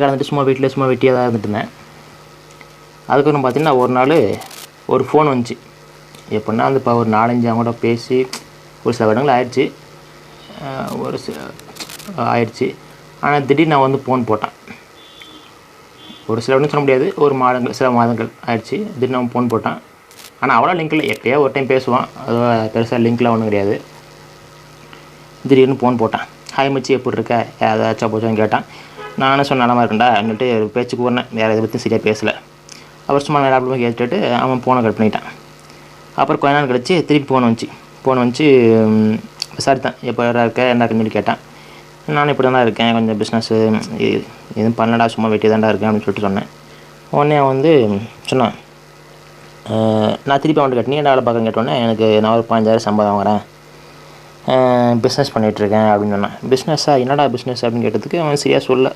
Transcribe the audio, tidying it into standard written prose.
கலந்துட்டு சும்மா வெட்டியாக தான் இருந்துட்டு இருந்தேன். அதுக்கப்புறம் பார்த்தீங்கன்னா ஒரு நாள் ஒரு ஃபோன் வந்துச்சு. எப்படின்னா அந்த இப்போ ஒரு 4-5 அவங்க கூட பேசி ஒரு சில வருடங்கள் ஆயிடுச்சு. ஆயிடுச்சு. ஆனால் திடீர்னு நான் வந்து ஃபோன் போட்டேன். ஒரு சில வருடம் சொல்ல முடியாது, சில மாதங்கள் ஆயிடுச்சு. திடீர்னு நான் ஃபோன் போட்டேன். ஆனால் அவ்வளோ லிங்க் இல்லை, எப்போயோ ஒரு டைம் பேசுவான், அது பெருசாக லிங்க்லாம் ஒன்றும் கிடையாது. திடீர்னு ஃபோன் போட்டேன். ஹாய் மச்சி, எப்படி இருக்க, ஏதாச்சும் போச்சான்னு கேட்டான். நானும் சொன்ன நலமாக இருக்கேன்டா என்னட்டு பேச்சுக்கு போனேன். வேறு எதை பற்றியும் சரியாக பேசலை. அவர் சும்மா லேப்டாப்பில் கேட்டுட்டு அவன் ஃபோனை கட் பண்ணிட்டான். அப்புறம் கொஞ்ச நாள் கழிச்சு திருப்பி ஃபோன் வந்துச்சு. விசாரித்தேன், எப்போ இருக்க என்ன இருக்குன்னு சொல்லி கேட்டேன். நானும் இப்படி தான் இருக்கேன், கொஞ்சம் பிஸ்னஸ்ஸு எதுவும் பண்ணடா, சும்மா வெட்டி தான்டா இருக்கேன் அப்படின்னு சொல்லிட்டு சொன்னேன். உடனே அவன் வந்து சொன்னான், நான் திருப்பி அவன்கிட்ட கேட்டேன், நீ என்ன வேலை பார்க்கன்னு கேட்டோன்னே, நான் ஒரு 15,000 சம்பளம் வாங்குறேன், பிஸ்னஸ் பண்ணிகிட்ருக்கேன் அப்படின்னு சொன்னேன். பிஸ்னஸாக, என்னடா பிஸ்னஸ் அப்படின்னு கேட்டதுக்கு அவன் சரியாக சொல்ல.